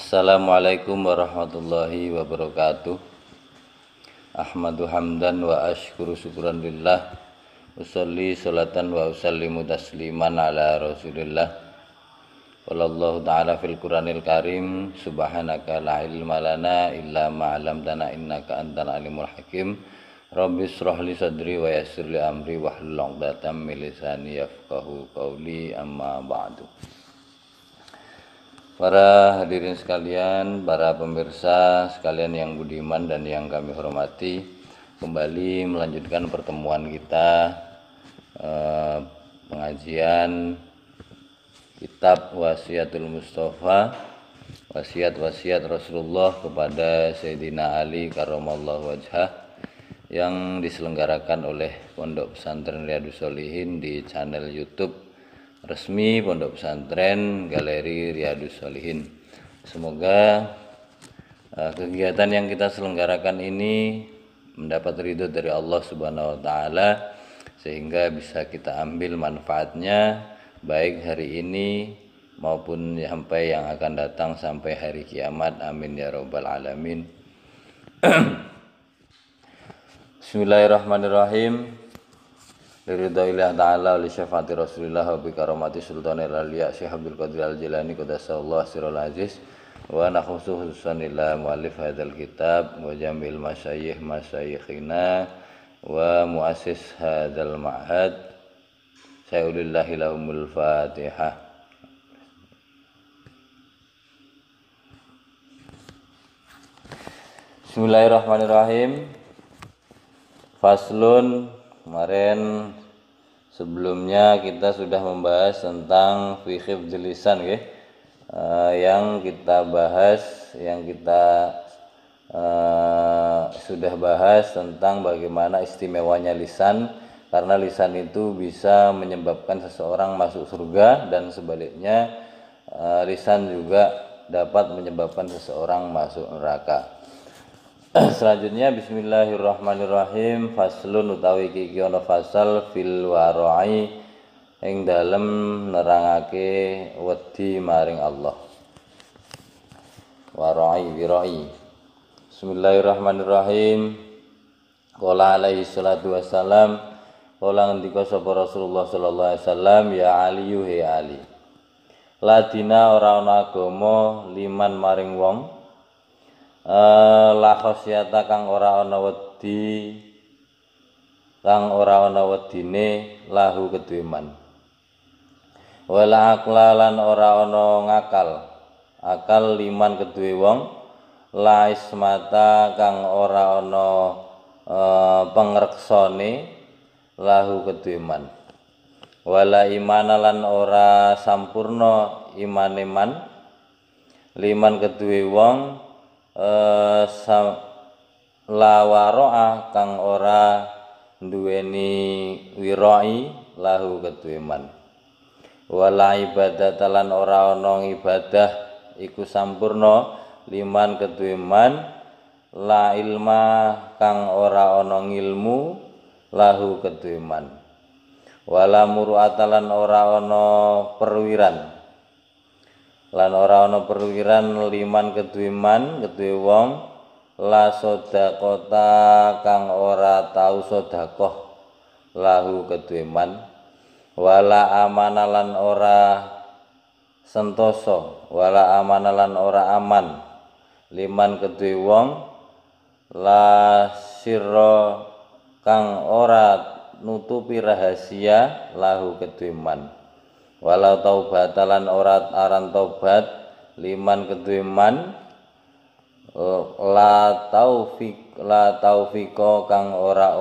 Assalamualaikum warahmatullahi wabarakatuh. Ahmadu hamdan wa ashkuru syukuran lillah. Usolli sholatan wa usallimu tasliman ala rasulillah. Wallahu ta'ala fil Qur'anil Karim. Subhanaka la ilma lana illa ma 'allamtana innaka antal alimul hakim. Rabbi shrah li sadri wa yassir li amri wahlul 'uqdatam min lisani yafqahu qawli, amma ba'du. Para hadirin sekalian, para pemirsa sekalian yang budiman dan yang kami hormati, kembali melanjutkan pertemuan kita pengajian kitab Wasiatul Mustafa, wasiat-wasiat Rasulullah kepada Sayyidina Ali karramallahu wajhah, yang diselenggarakan oleh Pondok Pesantren Riyadhus Shalihin di channel YouTube resmi Pondok Pesantren Galeri Riyadhus Shalihin. Semoga kegiatan yang kita selenggarakan ini mendapat ridho dari Allah Subhanahu wa taala, sehingga bisa kita ambil manfaatnya baik hari ini maupun sampai yang akan datang sampai hari kiamat. Amin ya rabbal alamin. Bismillahirrahmanirrahim. Liridhaillah ta'ala li syafaati Rasulillah wa bi karamati sultanil aliya Syekh Abdul Qadir Al-Jilani qaddasallahu sirrul aziz wa nakhusu khususan ila muallif hadzal kitab wa jamil masyayikhina wa muassis hadzal ma'had. Sayulillahi lahumul Fatihah. Bismillahirrahmanirrahim. Faslun. Kemarin sebelumnya kita sudah membahas tentang fi hifdzil lisan, yang kita bahas, yang kita sudah bahas tentang bagaimana istimewanya lisan, karena lisan itu bisa menyebabkan seseorang masuk surga, dan sebaliknya lisan juga dapat menyebabkan seseorang masuk neraka. Selanjutnya bismillahirrahmanirrahim. Faslun utawi iki ana fasal fil wara'i ing dalem nerangake wedi maring Allah. Wara'i wirai. Bismillahirrahmanirrahim. Qala alaihi salatu wassalam, qala ngendika sapa Rasulullah sallallahu alaihi wasallam, ya Ali he Ali. Ladina ora ana agama liman maring wong la khosyata kang ora ana wedi, kang ora ana wedine lahu kedue man, wala aqlalan ora ana ngakal, akal liman kedue wong, la ismata kang ora ana pangreksane lahu kedue man, wala imana lan ora sampurna imane man liman kedue wong, la waro'a kang ora duweni wirai lahu kedue man, wala ibadata lan ora ana ibadah iku sampurna liman kedue man, la ilma kang ora ana ngilmu lahu kedue man, wala muru'ata lan ora ana perwiran, lan ora ana perwiran liman kedue man kedue wong, la sedaqota kang ora tau sedekah lahu kedue man, wala amana lan ora sentosa, wala amana lan ora aman liman kedue wong, la sirra kang ora nutupi rahasia lahu kedue man, walau taubatalan ora aran taubat liman kedue man, la taufiko kang ora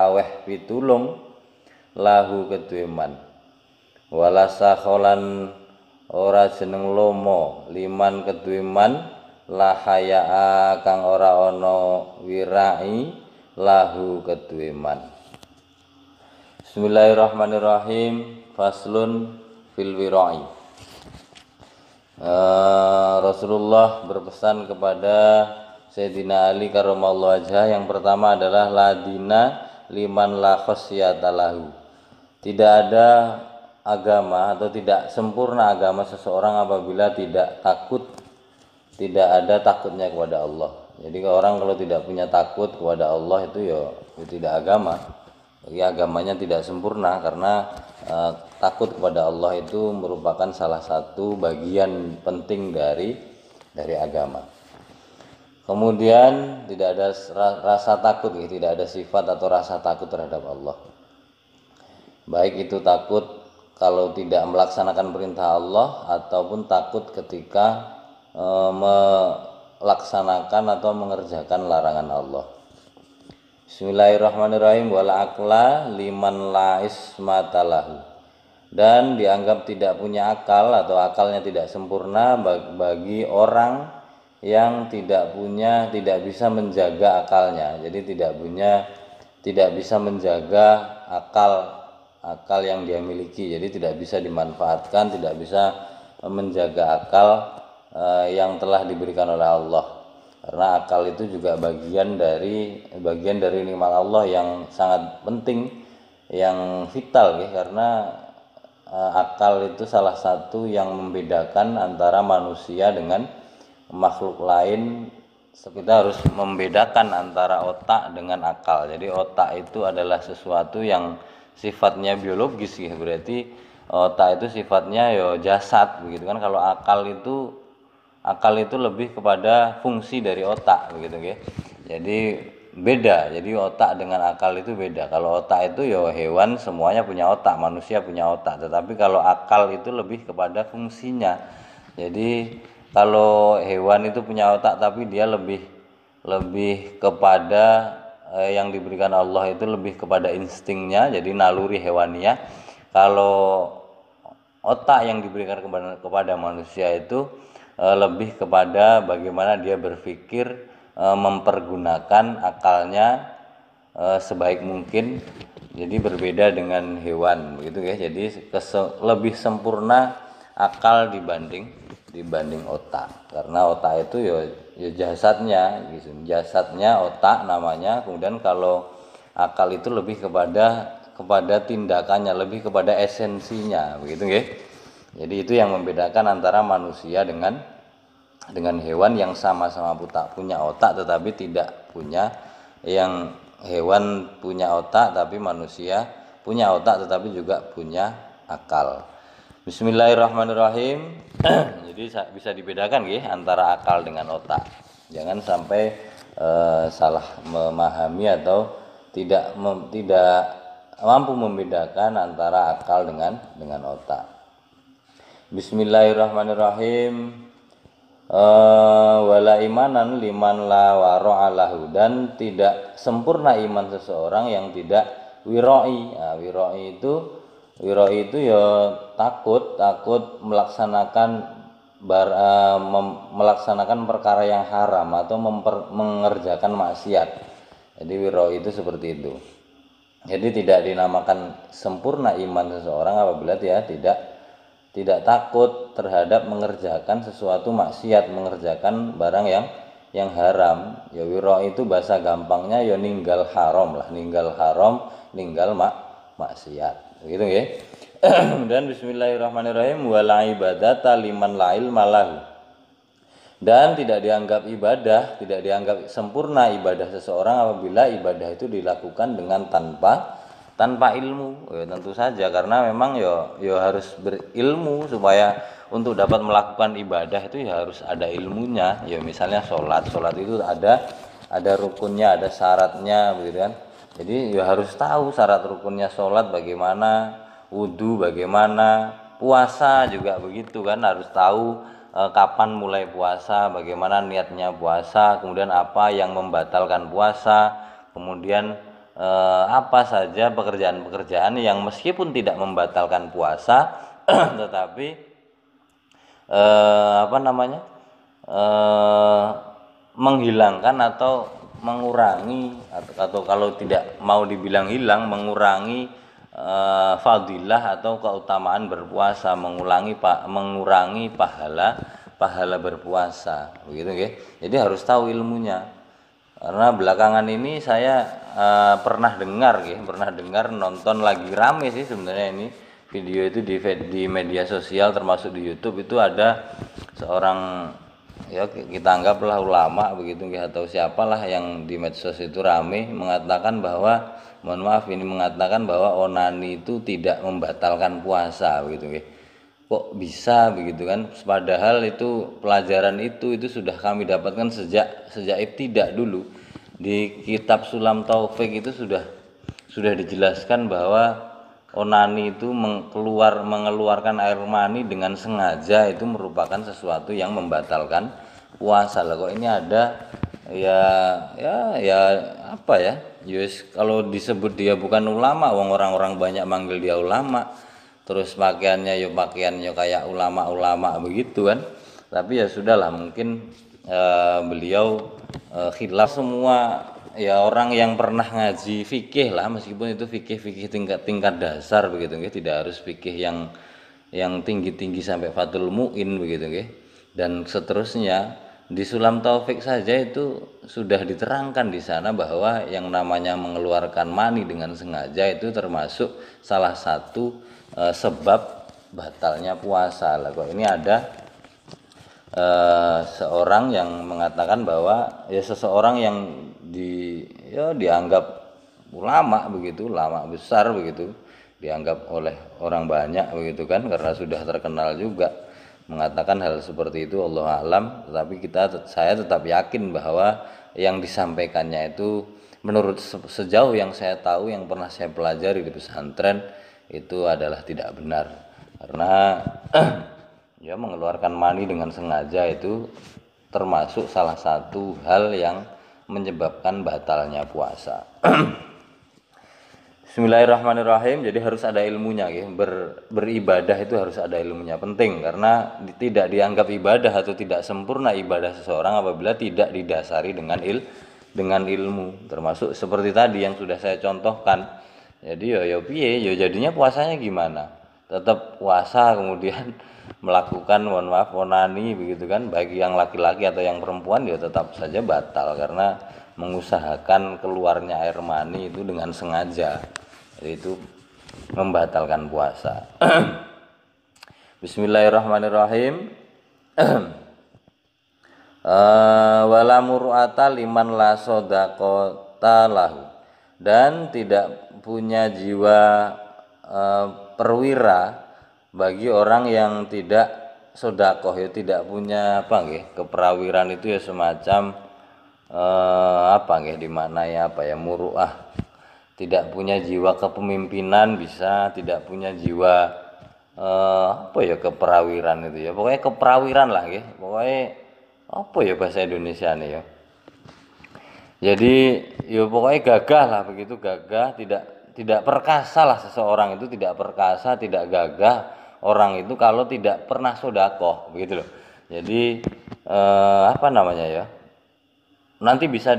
aweh pitulung lahu kedue man, wala sakholan ora jeneng lomo liman kedue man, la hayaa kang ora ana wirai lahu kedue man. Bismillahirrahmanirrahim. Faslun fil wirai. Rasulullah berpesan kepada Sayyidina Ali karramallahu wajhah, yang pertama adalah ladina liman la khosyata lahu. Tidak ada agama atau tidak sempurna agama seseorang apabila tidak ada takutnya kepada Allah. Jadi orang kalau tidak punya takut kepada Allah itu ya tidak agama. Jadi agamanya tidak sempurna karena takut kepada Allah itu merupakan salah satu bagian penting dari agama. Kemudian tidak ada rasa takut, ya, tidak ada sifat atau rasa takut terhadap Allah. Baik itu takut kalau tidak melaksanakan perintah Allah ataupun takut ketika melaksanakan atau mengerjakan larangan Allah. Bismillahirrahmanirrahim. Wal aqla liman la ismatalahu. Dan dianggap tidak punya akal atau akalnya tidak sempurna bagi orang yang tidak bisa menjaga akalnya. Jadi tidak bisa menjaga akal yang dia miliki. Jadi tidak bisa dimanfaatkan, tidak bisa menjaga akal yang telah diberikan oleh Allah. Karena akal itu juga bagian dari nikmat Allah yang sangat penting, yang vital ya, karena akal itu salah satu yang membedakan antara manusia dengan makhluk lain. Kita harus membedakan antara otak dengan akal. Jadi otak itu adalah sesuatu yang sifatnya biologis ya, berarti otak itu sifatnya ya jasad begitu kan. Kalau akal itu lebih kepada fungsi dari otak begitu ya. Jadi beda. Jadi otak dengan akal itu beda. Kalau otak itu ya hewan semuanya punya otak, manusia punya otak. Tetapi kalau akal itu lebih kepada fungsinya. Jadi kalau hewan itu punya otak tapi dia lebih kepada yang diberikan Allah itu lebih kepada instingnya, jadi naluri hewaniah. Kalau otak yang diberikan kepada manusia itu lebih kepada bagaimana dia berpikir, mempergunakan akalnya sebaik mungkin. Jadi berbeda dengan hewan begitu ya. Jadi lebih sempurna akal dibanding otak, karena otak itu ya jasadnya gitu. Jasadnya otak namanya. Kemudian kalau akal itu lebih kepada tindakannya, lebih kepada esensinya begitu ya. Jadi itu yang membedakan antara manusia dengan hewan yang sama-sama punya otak tetapi tidak punya, yang hewan punya otak tapi manusia punya otak tetapi juga punya akal. Bismillahirrahmanirrahim. Jadi bisa dibedakan ya antara akal dengan otak. Jangan sampai salah memahami atau tidak mampu membedakan antara akal dengan otak. Bismillahirrahmanirrahim. Wala imanan liman la wara'alahu. Dan tidak sempurna iman seseorang yang tidak wiroi. Nah, wiroi itu ya takut melaksanakan perkara yang haram atau mengerjakan maksiat. Jadi wiroi itu seperti itu. Jadi tidak dinamakan sempurna iman seseorang apabila dia tidak takut terhadap mengerjakan sesuatu maksiat, mengerjakan barang yang haram. Ya wiroi itu bahasa gampangnya ya ninggal haram, ninggal maksiat. Begitu ya. Dan bismillahirrahmanirrahim. Wala ibadata liman la ilma lahu. Dan tidak dianggap sempurna ibadah seseorang apabila ibadah itu dilakukan dengan tanpa ilmu. Ya, tentu saja karena memang ya harus berilmu supaya untuk dapat melakukan ibadah itu ya harus ada ilmunya. Ya misalnya sholat itu ada rukunnya, ada syaratnya begitu kan. Jadi ya harus tahu syarat rukunnya sholat bagaimana, wudhu bagaimana, puasa juga begitu kan, harus tahu kapan mulai puasa, bagaimana niatnya puasa, kemudian apa yang membatalkan puasa, kemudian apa saja pekerjaan-pekerjaan yang meskipun tidak membatalkan puasa tetapi menghilangkan atau mengurangi atau kalau tidak mau dibilang hilang, mengurangi fadilah atau keutamaan berpuasa, mengurangi pahala berpuasa begitu ya. Jadi harus tahu ilmunya. Karena belakangan ini saya pernah dengar nonton lagi rame sih sebenarnya ini video itu di media sosial termasuk di YouTube itu ada seorang, ya kita anggaplah ulama begitu atau siapalah yang di medsos itu rame mengatakan bahwa, mohon maaf ini, mengatakan bahwa onani itu tidak membatalkan puasa begitu nggih. Kok bisa begitu kan, padahal itu pelajaran itu sudah kami dapatkan sejak ibtidak dulu. Di kitab Sulam Taufik itu sudah dijelaskan bahwa onani itu mengeluarkan air mani dengan sengaja itu merupakan sesuatu yang membatalkan puasa. Lah kok ini ada ya apa ya? Yes, kalau disebut dia bukan ulama, orang-orang banyak manggil dia ulama. Terus pakaiannya kayak ulama-ulama begitu kan. Tapi ya sudahlah, mungkin beliau khilaf semua ya orang yang pernah ngaji fikih lah, meskipun itu fikih tingkat dasar begitu nggih, tidak harus fikih yang tinggi-tinggi sampai Fathul Muin begitu nggih. Dan seterusnya di Sulam Taufik saja itu sudah diterangkan di sana bahwa yang namanya mengeluarkan mani dengan sengaja itu termasuk salah satu sebab batalnya puasa. Lah kok ini ada seorang yang mengatakan bahwa ya seseorang yang dianggap ulama begitu, ulama besar begitu, dianggap oleh orang banyak begitu kan, karena sudah terkenal juga, mengatakan hal seperti itu, Allah alam. Tetapi saya tetap yakin bahwa yang disampaikannya itu menurut sejauh yang saya tahu, yang pernah saya pelajari di pesantren, itu adalah tidak benar. Karena ya mengeluarkan mani dengan sengaja itu termasuk salah satu hal yang menyebabkan batalnya puasa. Bismillahirrahmanirrahim. Jadi harus ada ilmunya ya. Beribadah itu harus ada ilmunya, penting, karena tidak dianggap ibadah atau tidak sempurna ibadah seseorang apabila tidak didasari dengan ilmu. Termasuk seperti tadi yang sudah saya contohkan. Jadi piye jadinya puasanya gimana? Tetap puasa kemudian melakukan, mohon maaf, onani begitu kan, bagi yang laki-laki atau yang perempuan ya tetap saja batal karena mengusahakan keluarnya air mani itu dengan sengaja. Jadi itu membatalkan puasa. Bismillahirrahmanirrahim. Wala muru'ata liman la sodaqota lahu, dan tidak punya jiwa perwira bagi orang yang tidak sodakoh, ya tidak punya keperawiran itu ya semacam di mana muruah, tidak punya jiwa kepemimpinan, bisa tidak punya jiwa keperawiran itu ya, pokoknya keperawiran lah ya, pokoknya bahasa Indonesia nih ya. Jadi ya pokoknya gagah lah begitu, gagah, tidak perkasa lah seseorang itu, tidak perkasa, tidak gagah orang itu kalau tidak pernah sodakoh begitu loh. Jadi nanti bisa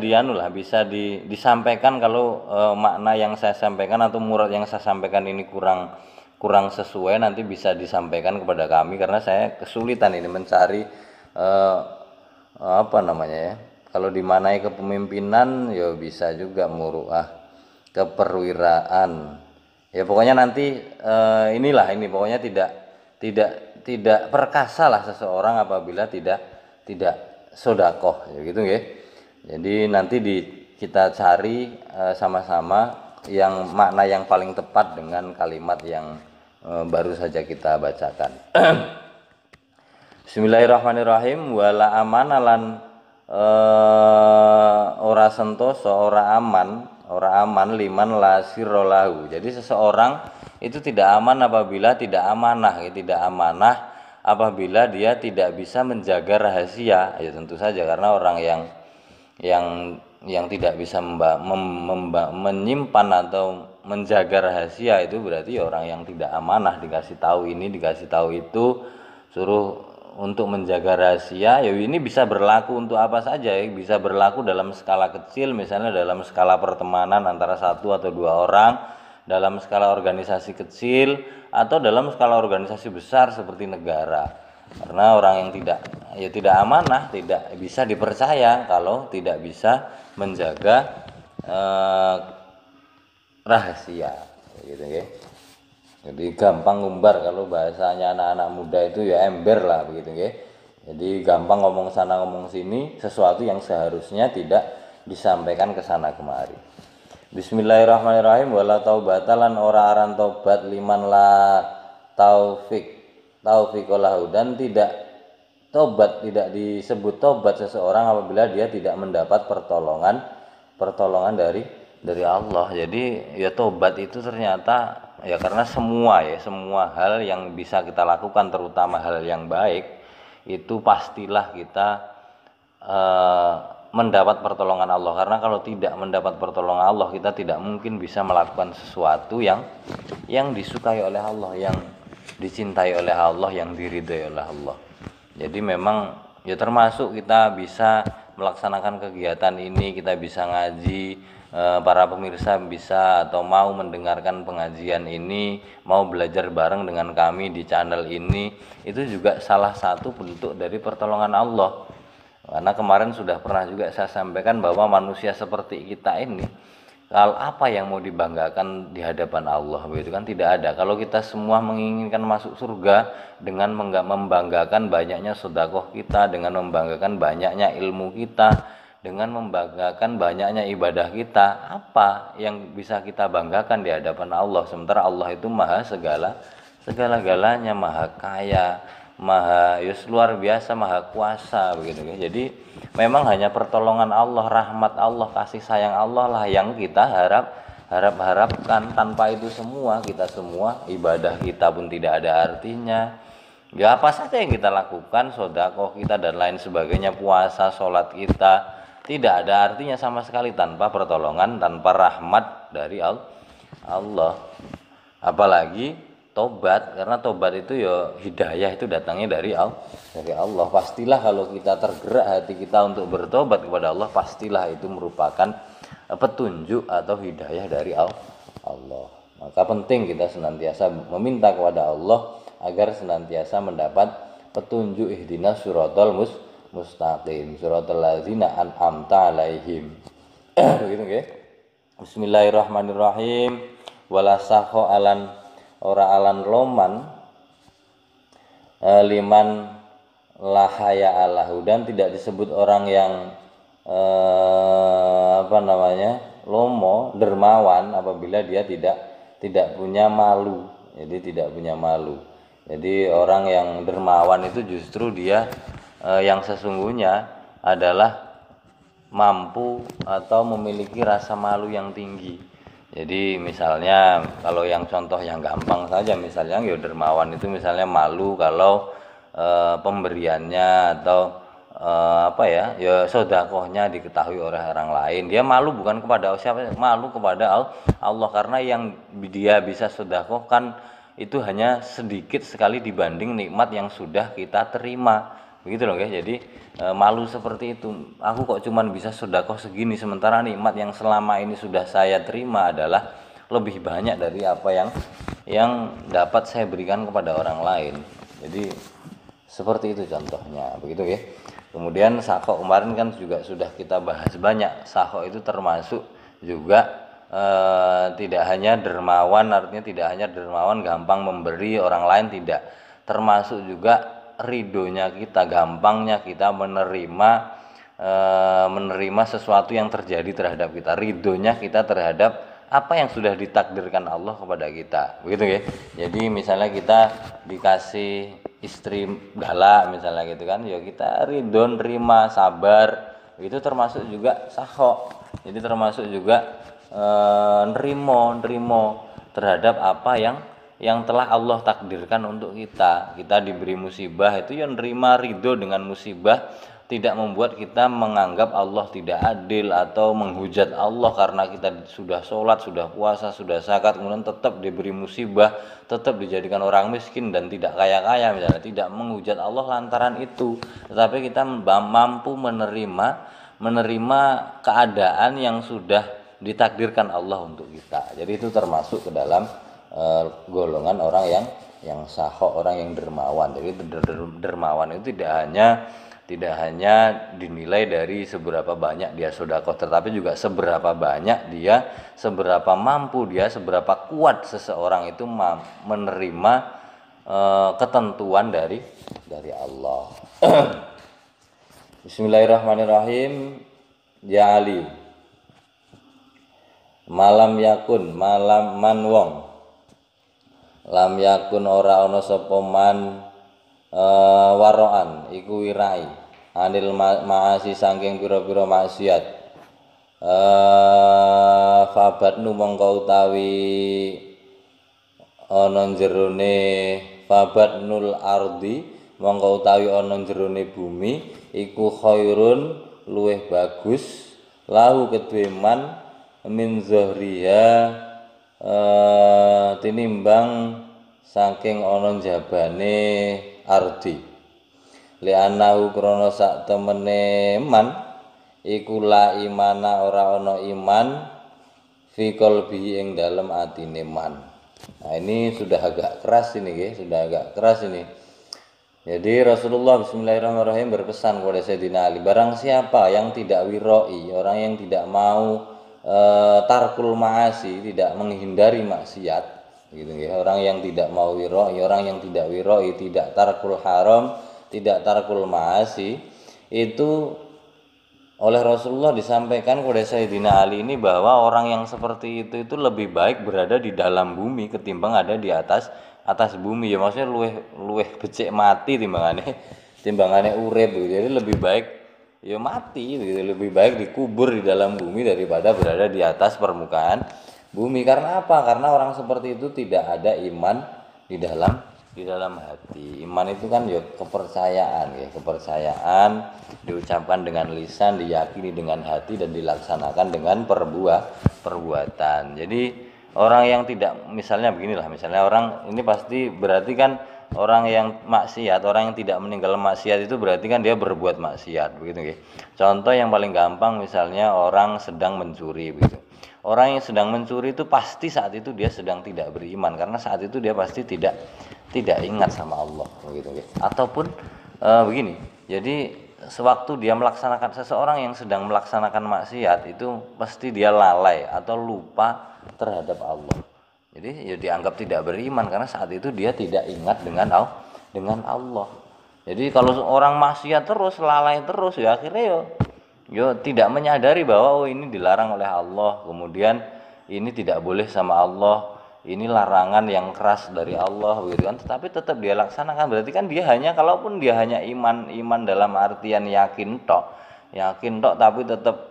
bisa disampaikan kalau makna yang saya sampaikan atau murad yang saya sampaikan ini kurang sesuai, nanti bisa disampaikan kepada kami, karena saya kesulitan ini mencari kalau dimanai kepemimpinan ya bisa juga muruah, keperwiraan. Ya pokoknya nanti ini pokoknya tidak perkasa lah seseorang apabila tidak sodakoh ya gitu ya. Jadi nanti kita cari sama-sama yang makna yang paling tepat dengan kalimat yang baru saja kita bacakan. Bismillahirrahmanirrahim. Wala amanalan ora sentoso, ora aman liman la sirrolahu. Jadi seseorang itu tidak aman apabila tidak amanah, apabila dia tidak bisa menjaga rahasia. Ya tentu saja, karena orang yang tidak bisa menyimpan atau menjaga rahasia itu berarti orang yang tidak amanah. Dikasih tahu ini, dikasih tahu itu, suruh untuk menjaga rahasia. Ya ini bisa berlaku untuk apa saja ya. Bisa berlaku dalam skala kecil, misalnya dalam skala pertemanan antara satu atau dua orang, dalam skala organisasi kecil, atau dalam skala organisasi besar seperti negara. Karena orang yang tidak amanah, tidak bisa dipercaya kalau tidak bisa menjaga rahasia gitu ya. Jadi gampang ngumbar, kalau bahasanya anak-anak muda itu ya ember lah begitu ya. Jadi gampang ngomong sana ngomong sini, sesuatu yang seharusnya tidak disampaikan ke sana kemari. Bismillahirrahmanirrahim. Wala taubatalan ora aran tobat liman la taufiqolahu, dan tidak tobat, tidak disebut tobat seseorang apabila dia tidak mendapat pertolongan dari Allah. Jadi ya tobat itu ternyata ya karena semua hal yang bisa kita lakukan, terutama hal yang baik, itu pastilah kita mendapat pertolongan Allah. Karena kalau tidak mendapat pertolongan Allah, kita tidak mungkin bisa melakukan sesuatu yang disukai oleh Allah, yang dicintai oleh Allah, yang diridhai oleh Allah. Jadi memang ya termasuk kita bisa melaksanakan kegiatan ini, kita bisa ngaji, para pemirsa bisa atau mau mendengarkan pengajian ini, mau belajar bareng dengan kami di channel ini, itu juga salah satu bentuk dari pertolongan Allah. Karena kemarin sudah pernah juga saya sampaikan bahwa manusia seperti kita ini, kalau apa yang mau dibanggakan di hadapan Allah, begitu kan, tidak ada. Kalau kita semua menginginkan masuk surga dengan membanggakan banyaknya sedekah kita, dengan membanggakan banyaknya ilmu kita, dengan membanggakan banyaknya ibadah kita, apa yang bisa kita banggakan di hadapan Allah? Sementara Allah itu maha segala-galanya, maha kaya, maha luar biasa, maha kuasa begitu ya. Jadi memang hanya pertolongan Allah, rahmat Allah, kasih sayang Allah lah yang kita harapkan. Tanpa itu semua, kita semua ibadah kita pun tidak ada artinya. Ya apa saja yang kita lakukan, sedekah kita dan lain sebagainya, puasa, sholat kita, tidak ada artinya sama sekali tanpa pertolongan, tanpa rahmat dari Allah. Apalagi tobat, karena tobat itu ya hidayah itu datangnya dari Allah. Pastilah kalau kita tergerak hati kita untuk bertobat kepada Allah, pastilah itu merupakan petunjuk atau hidayah dari Allah. Maka penting kita senantiasa meminta kepada Allah agar senantiasa mendapat petunjuk, ihdinas siratal mustaqim, siratal ladzina an'amta alaihim. Begitu nggih. Bismillahirrahmanirrahim. Wala sakho alan ora alan loman liman lahaya alahu, dan tidak disebut orang yang lomo, dermawan apabila dia tidak punya malu. Jadi tidak punya malu. Jadi orang yang dermawan itu justru dia yang sesungguhnya adalah mampu atau memiliki rasa malu yang tinggi. Jadi misalnya kalau yang contoh yang gampang saja, misalnya ya dermawan itu misalnya malu kalau pemberiannya atau ya sedekahnya diketahui oleh orang lain. Dia malu bukan kepada siapa, malu kepada Allah, karena yang dia bisa sedekahkan itu hanya sedikit sekali dibanding nikmat yang sudah kita terima. Begitu loh guys. Jadi malu seperti itu. Aku kok cuman bisa sedekah segini, sementara nikmat yang selama ini sudah saya terima adalah lebih banyak dari apa yang dapat saya berikan kepada orang lain. Jadi seperti itu contohnya, begitu ya. Kemudian sakho kemarin kan juga sudah kita bahas banyak. Sakho itu termasuk juga tidak hanya dermawan, artinya tidak hanya dermawan gampang memberi orang lain, tidak. Termasuk juga ridhonya kita, gampangnya kita menerima sesuatu yang terjadi terhadap kita, ridhonya kita terhadap apa yang sudah ditakdirkan Allah kepada kita, begitu ya. Jadi misalnya kita dikasih istri galak misalnya gitu kan, ya kita ridho, nerima, sabar, itu termasuk juga sakho. Jadi termasuk juga nerimo terhadap apa yang telah Allah takdirkan untuk kita. Kita diberi musibah, itu yang nerima, ridho dengan musibah, tidak membuat kita menganggap Allah tidak adil atau menghujat Allah karena kita sudah sholat, sudah puasa, sudah zakat, kemudian tetap diberi musibah, tetap dijadikan orang miskin dan tidak kaya-kaya misalnya. Tidak menghujat Allah lantaran itu, tetapi kita mampu menerima keadaan yang sudah ditakdirkan Allah untuk kita. Jadi itu termasuk ke dalam golongan orang yang sakho, orang yang dermawan. Jadi dermawan itu tidak Tidak hanya dinilai dari seberapa banyak dia sedekah, tetapi juga seberapa banyak dia, seberapa mampu dia, seberapa kuat seseorang itu menerima ketentuan dari Allah. Bismillahirrahmanirrahim. Ya Ali, malam yakun, malam man wong, lam yakun ora ana sapa man waroan iku wirai anil maasi saking pira-pira maksiat, fabat nu mongko utawi ana jerone, fabat nul ardi mongko utawi ana jerone bumi iku khairun luweh bagus lahu kedue man min zahriha tinimbang saking ana jabane ardi, li'annahu krana sak temene man iku la imana ora ana iman fi qalbi ing dalem atine man. Nah, ini sudah agak keras ini nggih, sudah agak keras ini. Jadi Rasulullah bismillahirrahmanirrahim berpesan kepada Sayyidina Ali, barang siapa yang tidak wiroi, orang yang tidak mau tarkul ma'asi, tidak menghindari maksiat, gitu ya. Orang yang tidak mau wiroi, orang yang tidak wiroi, tidak tarkul haram, tidak tarkul ma'asi, itu oleh Rasulullah disampaikan kepada Sayyidina Ali ini bahwa orang yang seperti itu lebih baik berada di dalam bumi ketimbang ada di atas bumi. Ya maksudnya luweh becik mati timbangane urip gitu. Jadi lebih baik ya mati gitu, lebih baik dikubur di dalam bumi daripada berada di atas permukaan bumi. Karena apa? Karena orang seperti itu tidak ada iman di dalam hati. Iman itu kan ya kepercayaan ya, kepercayaan diucapkan dengan lisan, diyakini dengan hati dan dilaksanakan dengan perbuatan. Jadi orang yang tidak, misalnya beginilah, misalnya orang ini pasti berarti kan orang yang maksiat, orang yang tidak meninggal maksiat itu berarti kan dia berbuat maksiat begitu ya. Contoh yang paling gampang misalnya orang sedang mencuri begitu. Orang yang sedang mencuri itu pasti saat itu dia sedang tidak beriman, karena saat itu dia pasti tidak ingat sama Allah begitu ya. Ataupun begini. Jadi sewaktu dia melaksanakan, seseorang yang sedang melaksanakan maksiat itu pasti dia lalai atau lupa terhadap Allah. Jadi ya dianggap tidak beriman karena saat itu dia tidak ingat dengan Allah. Jadi kalau orang maksiat terus, lalai terus ya akhirnya yo tidak menyadari bahwa ini dilarang oleh Allah, kemudian ini tidak boleh sama Allah, ini larangan yang keras dari Allah begitu kan, tetapi tetap dia laksanakan. Berarti kan dia hanya, kalaupun dia hanya iman dalam artian yakin tok tapi tetap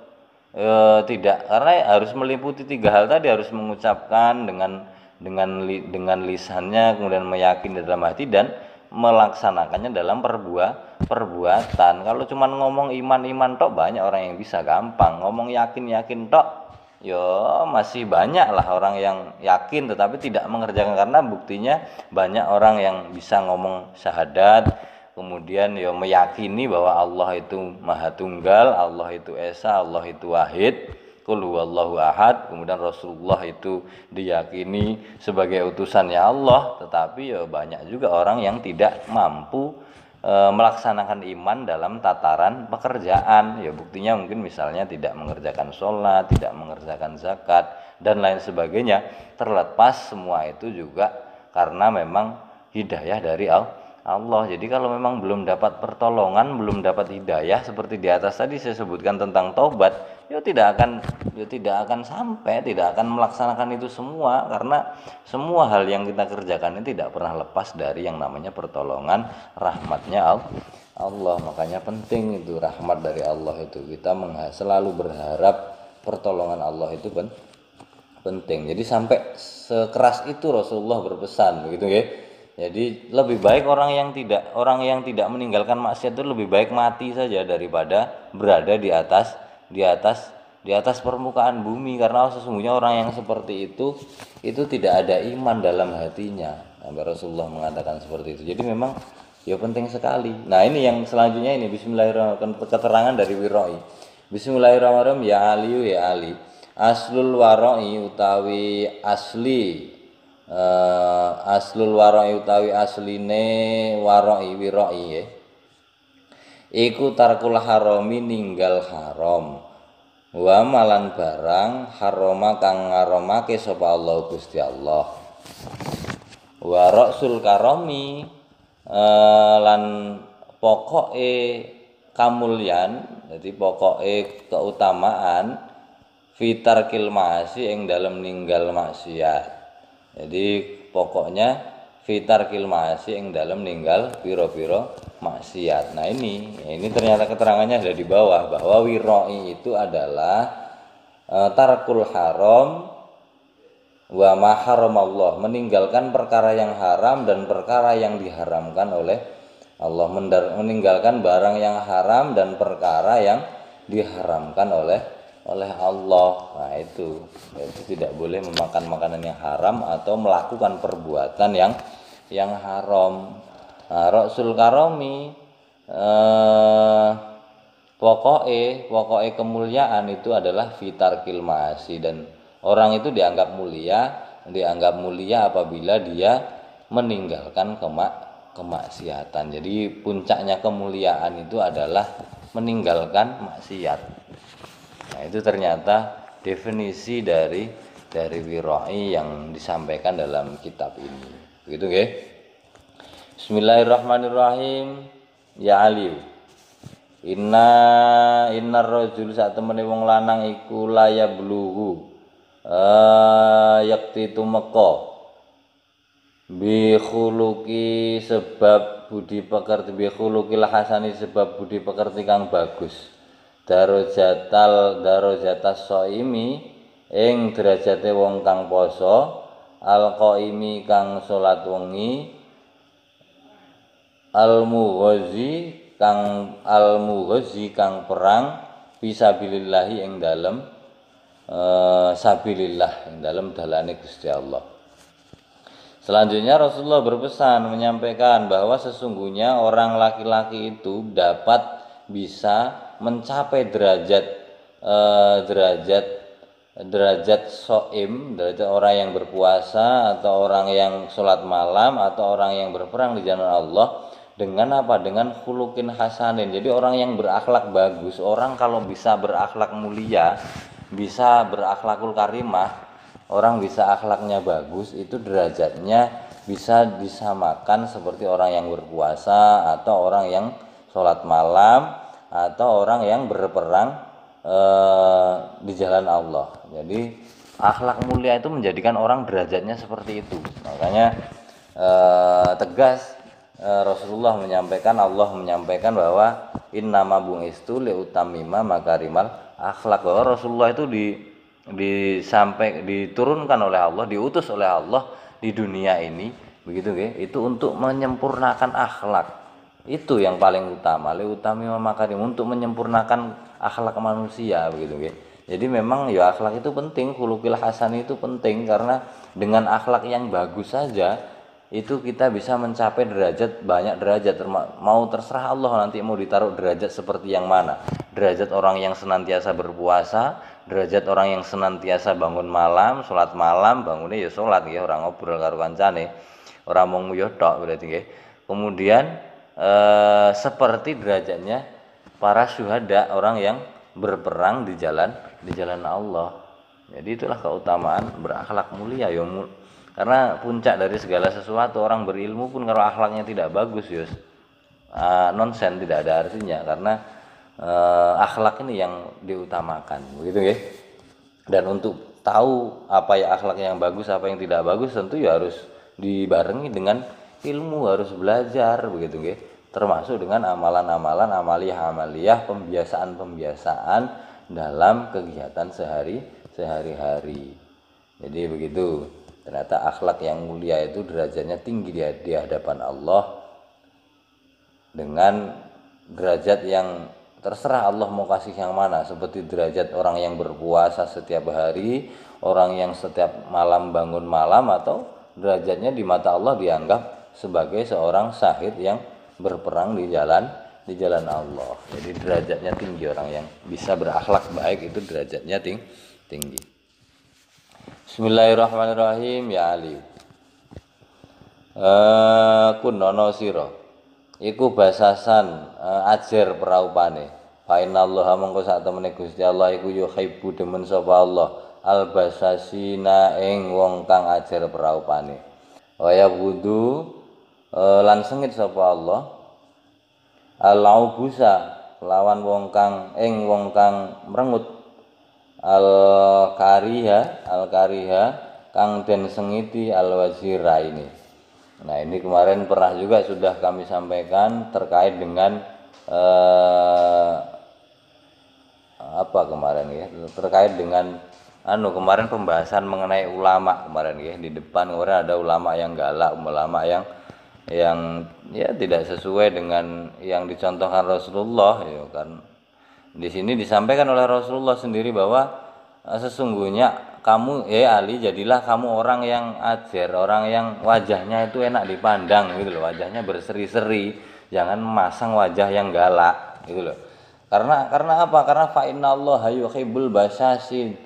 tidak, karena harus meliputi tiga hal tadi, harus mengucapkan dengan lisannya, kemudian meyakini dalam hati dan melaksanakannya dalam perbuatan. Kalau cuma ngomong iman tok banyak orang yang bisa gampang, ngomong yakin tok ya masih banyak lah orang yang yakin tetapi tidak mengerjakan, karena buktinya banyak orang yang bisa ngomong syahadat kemudian ya meyakini bahwa Allah itu Maha Tunggal, Allah itu Esa, Allah itu Wahid, Qul huwallahu ahad, kemudian Rasulullah itu diyakini sebagai utusannya Allah, tetapi ya banyak juga orang yang tidak mampu melaksanakan iman dalam tataran pekerjaan. Ya buktinya mungkin misalnya tidak mengerjakan sholat, tidak mengerjakan zakat dan lain sebagainya. Terlepas semua itu juga karena memang hidayah dari Allah. Jadi kalau memang belum dapat pertolongan, belum dapat hidayah seperti di atas tadi saya sebutkan tentang taubat, ya tidak akan sampai, tidak akan melaksanakan itu semua, karena semua hal yang kita kerjakan ini tidak pernah lepas dari yang namanya pertolongan rahmatnya Allah. Makanya penting itu rahmat dari Allah itu, kita selalu berharap pertolongan Allah itu penting. Jadi sampai sekeras itu Rasulullah berpesan begitu ya. Jadi lebih baik orang yang tidak meninggalkan maksiat itu lebih baik mati saja daripada berada di atas permukaan bumi, karena sesungguhnya orang yang seperti itu tidak ada iman dalam hatinya. Sampai Rasulullah mengatakan seperti itu. Jadi memang ya penting sekali. Nah, ini yang selanjutnya ini bismillahirrahmanirrahim, keterangan dari Wiroi. Bismillahirrahmanirrahim. Ya Ali, aslul waroi utawi asli aslul waroi utawi asline waroi wiroi ya. iku tarkul harami ninggal haram, wa malan barang haroma kang ngaramake sapa Allah Gusti Allah, wa rasul karomi lan pokoke kamulyan, jadi pokoke keutamaan fitarkil ma'asi ing dalem ninggal maksiat. Jadi pokoknya fitarkil ma'asi ing dalem ninggal piro-piro maksiat. Nah ini ternyata keterangannya ada di bawah bahwa wiroi itu adalah tarkul haram wa ma haramallah, meninggalkan perkara yang haram dan perkara yang diharamkan oleh Allah, meninggalkan barang yang haram dan perkara yang diharamkan oleh Allah. Nah itu tidak boleh memakan makanan yang haram atau melakukan perbuatan yang haram. Nah, Rasul karomi pokoknya kemuliaan itu adalah fitarkil ma'asi, dan orang itu dianggap mulia apabila dia meninggalkan kemaksiatan. Jadi puncaknya kemuliaan itu adalah meninggalkan maksiat. Nah, itu ternyata definisi dari wiroi yang disampaikan dalam kitab ini. Begitu nggih? Bismillahirrahmanirrahim. Ya Ali. Innar rajul sak temene wong lanang iku layabluhu yakti tumeka bi khuluqi sebab budi pekerti, bi khuluqil hasani sebab budi pekerti kang bagus, darajatas shaimi ing derajate wong kang poso, al qaimi kang salat wengi, al mughazi kang perang fisabilillahi ing dalem sabilillah, ing dalem dalane Gusti Allah. Selanjutnya Rasulullah berpesan menyampaikan bahwa sesungguhnya orang laki-laki itu dapat bisa mencapai derajat shaim, derajat orang yang berpuasa atau orang yang sholat malam atau orang yang berperang di jalan Allah dengan apa? Dengan khuluqin hasanin. Jadi orang yang berakhlak bagus, orang kalau bisa berakhlak mulia, bisa berakhlakul karimah, orang bisa akhlaknya bagus, itu derajatnya bisa disamakan seperti orang yang berpuasa atau orang yang sholat malam atau orang yang berperang di jalan Allah. Jadi akhlak mulia itu menjadikan orang derajatnya seperti itu. Makanya tegas Rasulullah menyampaikan, Allah menyampaikan bahwa innama bu'istu liutamima makarimal akhlak, bahwa Rasulullah itu diturunkan oleh Allah, diutus oleh Allah di dunia ini, begitu nggih, itu untuk menyempurnakan akhlak. Itu yang paling utama, liutamima makarim, untuk menyempurnakan akhlak manusia, begitu nggih. Jadi memang ya akhlak itu penting, khuluqil hasan itu penting, karena dengan akhlak yang bagus saja itu kita bisa mencapai derajat, banyak derajat. Mau terserah Allah nanti mau ditaruh derajat seperti yang mana. Derajat orang yang senantiasa berpuasa, derajat orang yang senantiasa bangun malam, sholat malam, bangunnya ya sholat ya, orang ngobrol karo kancane, orang mau nguyuh tok berarti nggih. Kemudian seperti derajatnya para syuhada, orang yang berperang di jalan Allah. Jadi itulah keutamaan berakhlak mulia ya. Karena puncak dari segala sesuatu, orang berilmu pun kalau akhlaknya tidak bagus ya nonsen, tidak ada artinya, karena akhlak ini yang diutamakan, begitu ya. Dan untuk tahu apa ya akhlak yang bagus, apa yang tidak bagus, tentu ya harus dibarengi dengan ilmu, harus belajar, begitu ya. Termasuk dengan amalan-amalan, amaliyah-amaliyah, pembiasaan-pembiasaan dalam kegiatan sehari-hari. Jadi begitu. Ternyata akhlak yang mulia itu derajatnya tinggi di hadapan Allah, dengan derajat yang terserah Allah mau kasih yang mana, seperti derajat orang yang berpuasa setiap hari, orang yang setiap malam bangun malam, atau derajatnya di mata Allah dianggap sebagai seorang syahid yang berperang di jalan Allah. Jadi derajatnya tinggi, orang yang bisa berakhlak baik itu derajatnya tinggi. Bismillahirrahmanirrahim. Ya Ali, kunono siro iku basasan ajer praupane. Fa innallaha mongko sak temene Gusti Allah iku yuhibbu demen sapa Allah al basasina ing wong kang ajer praupane. Waya wudu lan sengit sapa Allah al-aubusa lawan wong kang mrengut al-kariha kang den sengiti al-wazira ini. Nah, ini kemarin pernah juga sudah kami sampaikan terkait dengan apa kemarin ya, terkait dengan kemarin pembahasan mengenai ulama kemarin ya. Di depan kemarin ada ulama yang galak, ulama yang ya tidak sesuai dengan yang dicontohkan Rasulullah ya kan. Di sini disampaikan oleh Rasulullah sendiri bahwa sesungguhnya kamu Ali, jadilah kamu orang yang ajar, orang yang wajahnya itu enak dipandang gitu loh, wajahnya berseri-seri, jangan memasang wajah yang galak gitu loh. Karena apa? Karena fa innallaha yuhibbul basyasin.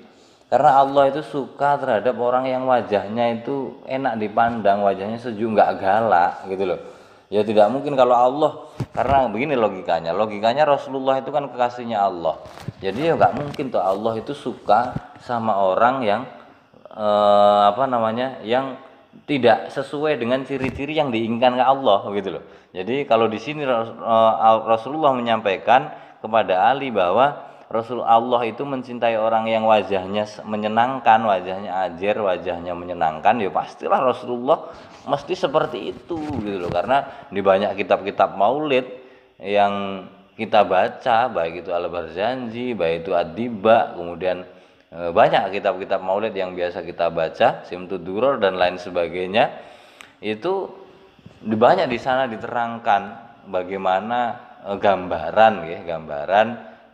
Karena Allah itu suka terhadap orang yang wajahnya itu enak dipandang, wajahnya sejuk, enggak galak gitu loh. Ya tidak mungkin kalau Allah, karena begini logikanya Rasulullah itu kan kekasihnya Allah. Jadi ya enggak mungkin tuh Allah itu suka sama orang yang yang tidak sesuai dengan ciri-ciri yang diinginkan ke Allah gitu loh. Jadi kalau di sini Rasulullah menyampaikan kepada Ali bahwa Allah itu mencintai orang yang wajahnya menyenangkan, wajahnya ajer, wajahnya menyenangkan, ya pastilah Rasulullah mesti seperti itu gitu loh. Karena di banyak kitab-kitab maulid yang kita baca, baik itu Al-Barzanji, baik itu Ad-Diba, kemudian banyak kitab-kitab maulid yang biasa kita baca, Simtud Duror dan lain sebagainya, itu banyak di sana diterangkan bagaimana gambaran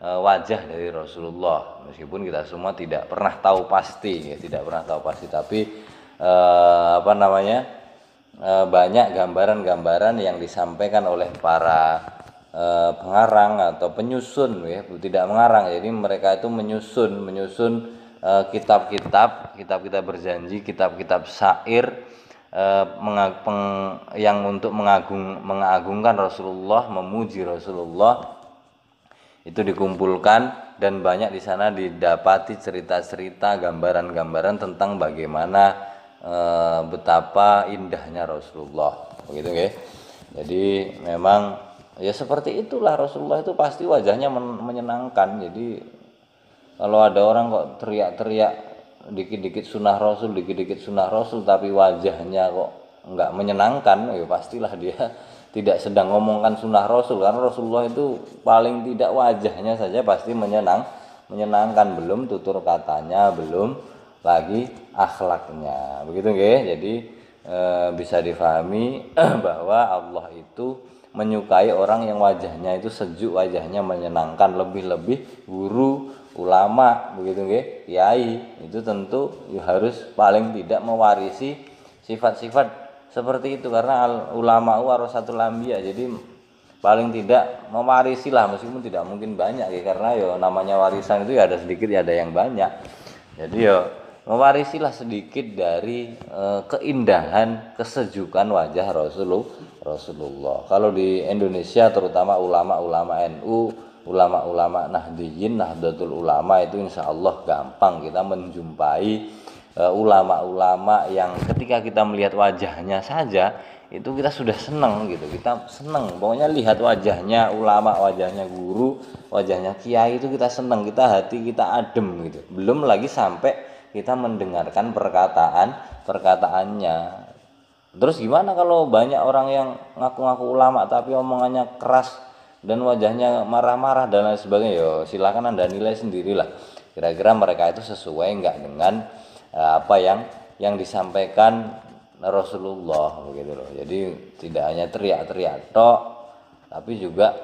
wajah dari Rasulullah. Meskipun kita semua tidak pernah tahu pasti tapi banyak gambaran-gambaran yang disampaikan oleh para pengarang atau penyusun ya, tidak mengarang. Jadi mereka itu menyusun kitab-kitab berjanji, kitab-kitab syair yang untuk mengagungkan Rasulullah, memuji Rasulullah. Itu dikumpulkan dan banyak di sana didapati cerita-cerita, gambaran-gambaran tentang bagaimana betapa indahnya Rasulullah, begitu ya. Jadi memang ya seperti itulah Rasulullah itu pasti wajahnya menyenangkan. Jadi kalau ada orang kok teriak-teriak dikit-dikit sunnah Rasul tapi wajahnya kok enggak menyenangkan, ya pastilah dia tidak sedang ngomongkan sunnah Rasul. Karena Rasulullah itu paling tidak wajahnya saja pasti menyenangkan, belum tutur katanya, belum lagi akhlaknya, begitu nggih. Jadi bisa difahami bahwa Allah itu menyukai orang yang wajahnya itu sejuk, wajahnya menyenangkan, lebih-lebih guru, ulama, begitu nggih, kiai itu tentu harus paling tidak mewarisi sifat-sifat seperti itu. Karena ulama warasatul anbiya, jadi paling tidak mewarisi lah, meskipun tidak mungkin banyak ya, karena ya namanya warisan itu ya ada sedikit ya ada yang banyak. Jadi ya mewarisilah sedikit dari keindahan, kesejukan wajah Rasulullah. Kalau di Indonesia terutama ulama-ulama NU, ulama-ulama Nahdliyin, Nahdlatul Ulama, itu insya Allah gampang kita menjumpai ulama-ulama yang ketika kita melihat wajahnya saja itu kita sudah senang gitu, kita senang pokoknya lihat wajahnya ulama, wajahnya guru, wajahnya kiai itu kita senang, kita hati kita adem gitu. Belum lagi sampai kita mendengarkan perkataannya. Terus gimana kalau banyak orang yang ngaku-ngaku ulama tapi omongannya keras dan wajahnya marah-marah dan lain sebagainya? Yo silakan Anda nilai sendirilah. Kira-kira mereka itu sesuai enggak dengan apa yang disampaikan Rasulullah, begitu loh. Jadi tidak hanya teriak-teriak tok, tapi juga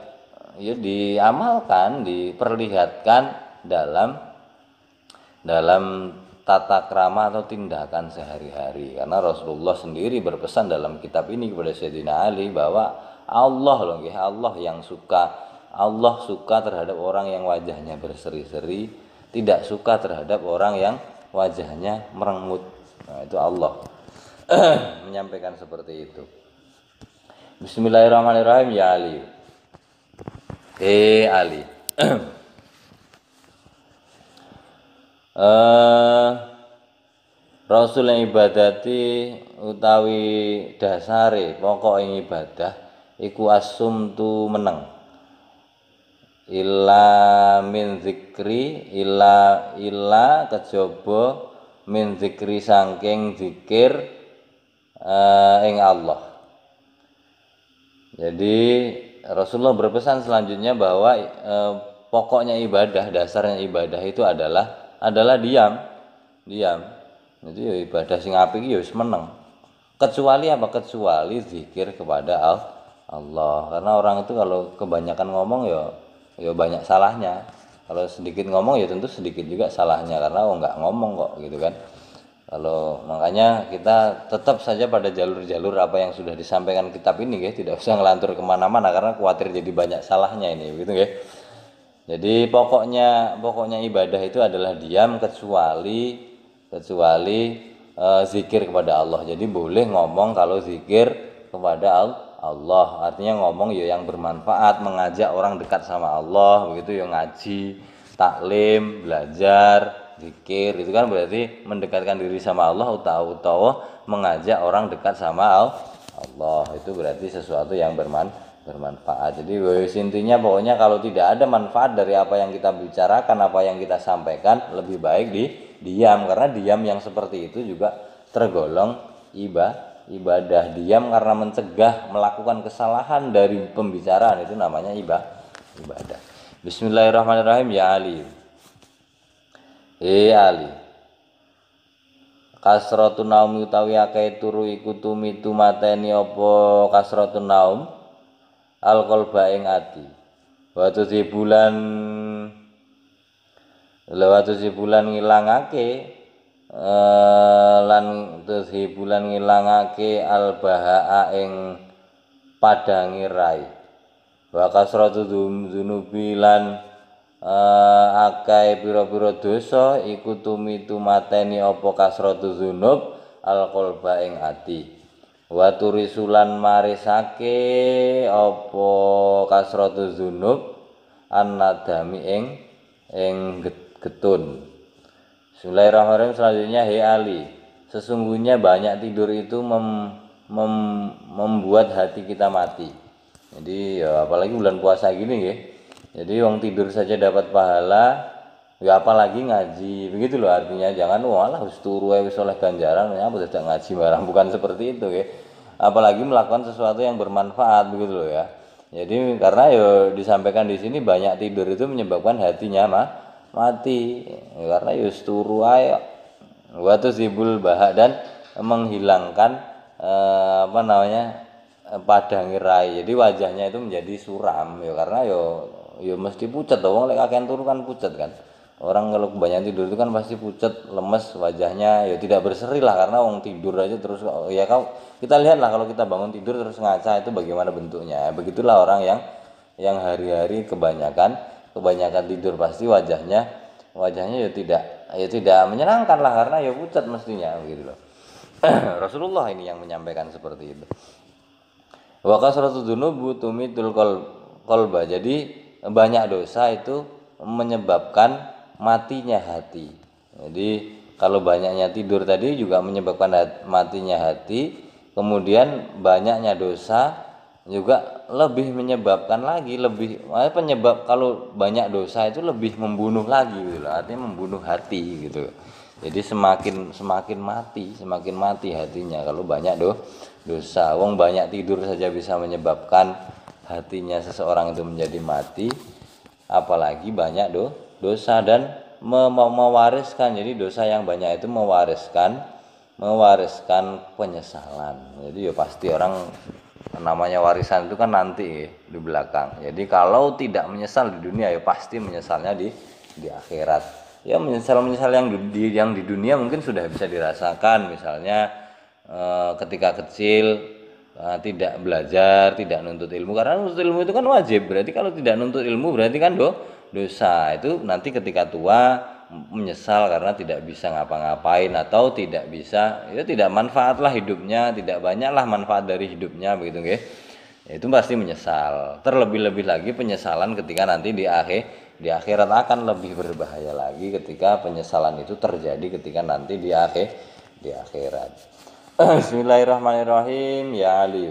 ya diamalkan, diperlihatkan dalam tata krama atau tindakan sehari-hari. Karena Rasulullah sendiri berpesan dalam kitab ini kepada Sayyidina Ali bahwa Allah yang suka terhadap orang yang wajahnya berseri-seri, tidak suka terhadap orang yang wajahnya merengut. Nah, itu Allah menyampaikan seperti itu. Bismillahirrahmanirrahim. Ya Ali. Ali. Rasul yang ibadati utawi dasare pokok ing ibadah iku asumtu meneng. Illa min zikri illa kejaba min zikri saking zikir ing Allah. Jadi Rasulullah berpesan selanjutnya bahwa pokoknya ibadah, dasarnya ibadah itu adalah diam. Jadi ya ibadah sing apik ya wis meneng. Kecuali apa? Kecuali zikir kepada Allah. Karena orang itu kalau kebanyakan ngomong ya banyak salahnya. Kalau sedikit ngomong ya tentu sedikit juga salahnya karena enggak ngomong kok gitu kan. Kalau makanya kita tetap saja pada jalur-jalur apa yang sudah disampaikan kitab ini ya, tidak usah ngelantur kemana-mana karena khawatir jadi banyak salahnya ini gitu ya. Jadi pokoknya ibadah itu adalah diam kecuali zikir kepada Allah. Jadi boleh ngomong kalau zikir kepada Allah, artinya ngomong ya yang bermanfaat, mengajak orang dekat sama Allah, begitu ya, ngaji, taklim, belajar, zikir, itu kan berarti mendekatkan diri sama Allah utawa mengajak orang dekat sama Allah. Itu berarti sesuatu yang bermanfaat. Jadi intinya pokoknya kalau tidak ada manfaat dari apa yang kita bicarakan, apa yang kita sampaikan, lebih baik diam, karena diam yang seperti itu juga tergolong ibadah. Diam karena mencegah melakukan kesalahan dari pembicaraan, itu namanya ibadah. Bismillahirrahmanirrahim. Ya Ali. Ali. Kasratun naum utawi akeh turu iku tumitu mateni apa kasratun naum alqalba ing ati. Waktu si bulan ngilangake lan bulan ngilangake albahaa ing padangi rai. Wa kasratu dzunubi lan akeh pira-pira dosa iku tumitu mateni apa kasratu dzunub alqalba ing ati. Wa turisulan marisake apa kasratu dzunub annadami ing getun. Bismillahirrahmanirrahim. Selanjutnya, Ali, sesungguhnya banyak tidur itu membuat hati kita mati. Jadi ya apalagi bulan puasa gini ya. Jadi wong tidur saja dapat pahala, ya apalagi ngaji. Begitu loh artinya. Jangan walah wis turu wis oleh ganjaran, apa tidak ngaji barang, bukan seperti itu ya. Apalagi melakukan sesuatu yang bermanfaat begitu loh ya. Jadi karena ya disampaikan di sini banyak tidur itu menyebabkan hatinya mati karena yus turu ayo waktu zibul bahak dan menghilangkan padang rai. Jadi wajahnya itu menjadi suram ya karena yo mesti pucat dong, lek kakean turu kan pucat kan. Orang kalau kebanyakan tidur itu kan pasti pucat, lemes wajahnya, ya tidak berseri lah karena orang tidur aja terus ya kita lihatlah kalau kita bangun tidur terus ngaca itu bagaimana bentuknya. Begitulah orang yang hari-hari kebanyakan tidur pasti wajahnya ya tidak menyenangkan lah karena ya pucat mestinya begitu loh. Rasulullah ini yang menyampaikan seperti itu. Wa kasratu dzunubi tumitul qalba. Jadi banyak dosa itu menyebabkan matinya hati. Jadi kalau banyaknya tidur tadi juga menyebabkan matinya hati, kemudian banyaknya dosa juga lebih menyebabkan lagi penyebab kalau banyak dosa itu lebih membunuh lagi gitu loh, artinya membunuh hati gitu. Jadi semakin mati hatinya kalau banyak dosa. Wong banyak tidur saja bisa menyebabkan hatinya seseorang itu menjadi mati, apalagi banyak dosa dan mewariskan. Jadi dosa yang banyak itu mewariskan penyesalan. Jadi ya pasti orang namanya warisan itu kan nanti di belakang. Jadi kalau tidak menyesal di dunia ya pasti menyesalnya di akhirat. Ya menyesal yang di dunia mungkin sudah bisa dirasakan, misalnya ketika kecil tidak belajar, tidak nuntut ilmu, karena nuntut ilmu itu kan wajib. Berarti kalau tidak nuntut ilmu berarti kan dosa. Itu nanti ketika tua menyesal karena tidak bisa ngapa-ngapain atau tidak bisa, ya tidak manfaat lah hidupnya, tidak banyaklah manfaat dari hidupnya begitu nggih. itu pasti menyesal. Terlebih-lebih lagi penyesalan ketika nanti di akhirat akan lebih berbahaya lagi ketika penyesalan itu terjadi ketika nanti di akhirat. Bismillahirrahmanirrahim. Ya Ali,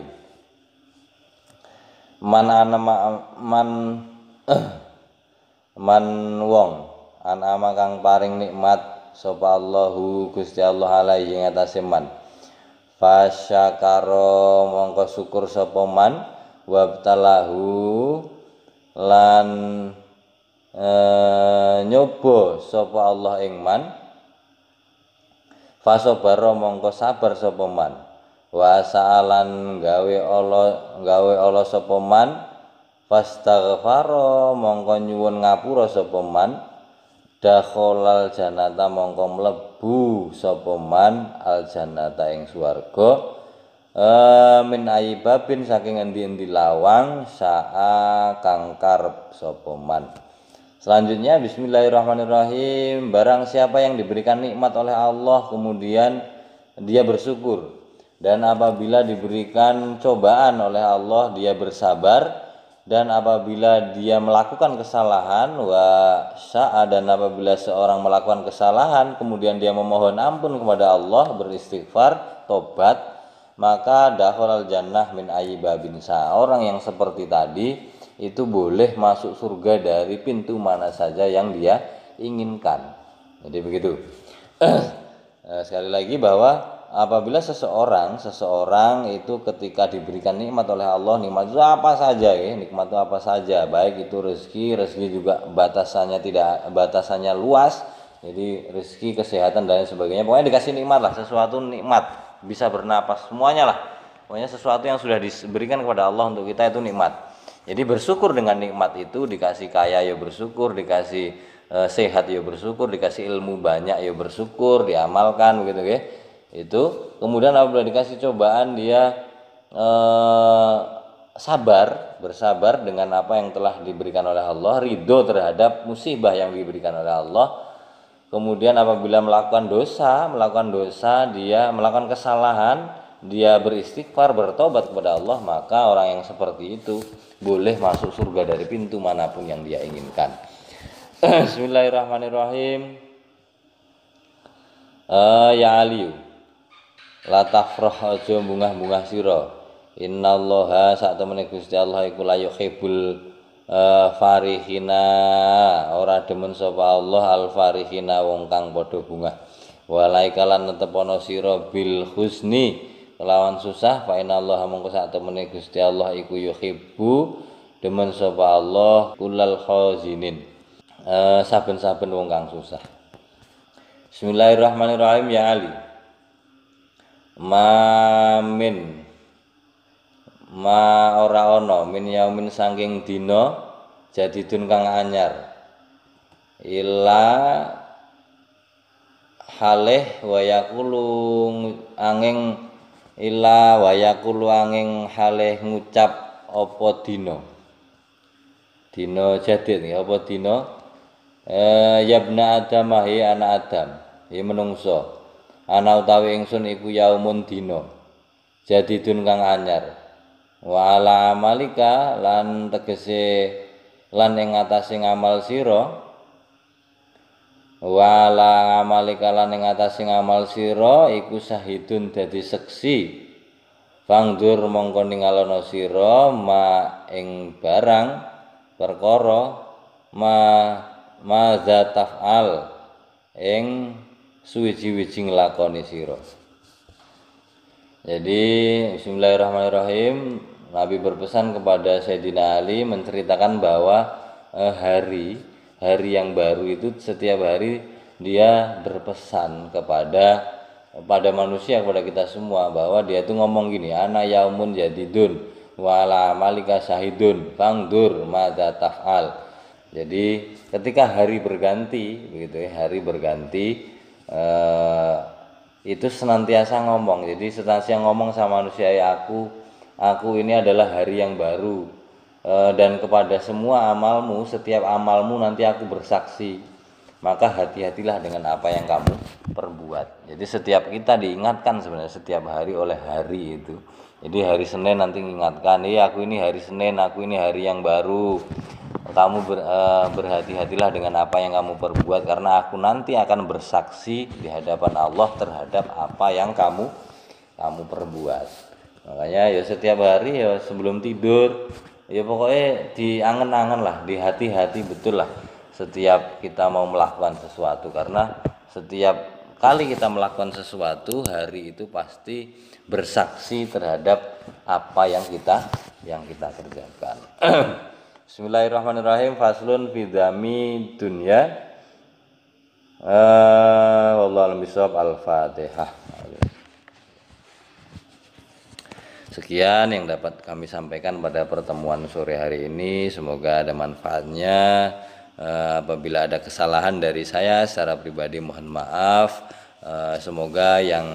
man wong an'ama kang paring nikmat sapa Allahu Gusti Allah alaihi ing atase man, fasyakara mongko syukur sapa man, wabtalahu lan nyoba sapa Allah ing man, fasobara mongko sabar sapa man, wa sa'alan gawe Allah sapa man, fastaghfara mongko nyuwun ngapura sapa man, dakhalal jannata mongko mlebu sapa man al jannata ing swarga, min aibabin saking endi-endi lawang sa'a kang karep sapa man. Selanjutnya bismillahirrahmanirrahim. Barang siapa yang diberikan nikmat oleh Allah kemudian dia bersyukur, dan apabila diberikan cobaan oleh Allah dia bersabar, dan apabila dia melakukan kesalahan dan apabila seorang melakukan kesalahan kemudian dia memohon ampun kepada Allah, beristighfar, tobat, maka dakhalal jannah min ayyibabin. Orang yang seperti tadi itu boleh masuk surga dari pintu mana saja yang dia inginkan. Jadi begitu. Sekali lagi bahwa apabila seseorang itu ketika diberikan nikmat oleh Allah, nikmat itu apa saja ya, nikmat itu apa saja, baik itu rezeki juga batasannya luas. Jadi rezeki, kesehatan dan sebagainya, pokoknya dikasih nikmat lah, sesuatu nikmat, bisa bernapas, semuanya lah. Pokoknya sesuatu yang sudah diberikan kepada Allah untuk kita itu nikmat. Jadi bersyukur dengan nikmat itu, dikasih kaya ya bersyukur, dikasih sehat ya bersyukur, dikasih ilmu banyak ya bersyukur, diamalkan begitu ya. Itu kemudian apabila dikasih cobaan dia bersabar dengan apa yang telah diberikan oleh Allah, ridho terhadap musibah yang diberikan oleh Allah. Kemudian apabila melakukan dosa, dia melakukan kesalahan, dia beristighfar, bertobat kepada Allah, maka orang yang seperti itu boleh masuk surga dari pintu manapun yang dia inginkan. Bismillahirrahmanirrahim. Ya Aliyu, la tafrah aja bungah-bungah sira, innallaha sak temene Gusti Allah iku la yuhibbul farihina, ora demen sapa Allah al farihina wong kang padha bungah, walaikalan netepono sira bil husni kelawan susah, fa innallaha mongko sak temene Gusti Allah iku yuhibbu demen sapa Allah kullal khazinin, saben-saben wong kang susah. Bismillahirrahmanirrahim. Ya Ali, ora ana min yaumin saking dina jadidun kang anyar, illa halih wayakulu angin ila wayakulu angin halih ngucap apa dina jadid apa dina, yabna adam hi anak adam, hi menungso, ana utawi ingsun iku yaumun dina jadidun kang anyar, wa ala amalika lan tegese lan ing atase ngamal sira, wala amalika lan ing atase ngamal sira iku syahidun dadi seksi, fangdur mongko ningalono sira ma ing barang perkara ma za taf'al ing suwiji-wiji nglakoni sira. Jadi bismillahirrahmanirrahim, Nabi berpesan kepada Sayyidina Ali menceritakan bahwa hari yang baru itu setiap hari dia berpesan kepada manusia, kepada kita semua, bahwa dia itu ngomong gini, ana yaumun jadidun wala malika syahidun fangdur madza taf'al. Jadi ketika hari berganti begitu ya, hari berganti itu senantiasa ngomong. Jadi senantiasa ngomong sama manusia, ya aku ini adalah hari yang baru, dan kepada semua amalmu, setiap amalmu nanti aku bersaksi. maka hati-hatilah dengan apa yang kamu perbuat. Jadi setiap kita diingatkan sebenarnya setiap hari oleh hari itu. Jadi hari Senin nanti mengingatkan, aku ini hari Senin, aku ini hari yang baru. Kamu berhati-hatilah dengan apa yang kamu perbuat, karena aku nanti akan bersaksi di hadapan Allah terhadap apa yang kamu perbuat. Makanya ya setiap hari ya sebelum tidur ya pokoknya diangen-angen lah, di hati-hati betul lah setiap kita mau melakukan sesuatu, karena setiap kali kita melakukan sesuatu hari itu pasti bersaksi terhadap apa yang kita kerjakan. Bismillahirrahmanirrahim. Faslun fi dzami dunya. Wallahu a'lam bishawab. Al-Fatihah. Sekian yang dapat kami sampaikan pada pertemuan sore hari ini. Semoga ada manfaatnya. Apabila ada kesalahan dari saya secara pribadi mohon maaf. Semoga yang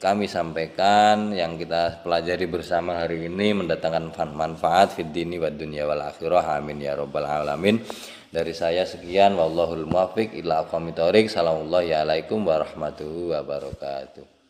kami sampaikan, yang kita pelajari bersama hari ini mendatangkan manfaat fid dini wad dunya wal akhirah. Amin ya rabbal alamin. Dari saya sekian, wallahul muwaffiq ila aqwamit thoriq. Assalamualaikum warahmatullahi wabarakatuh.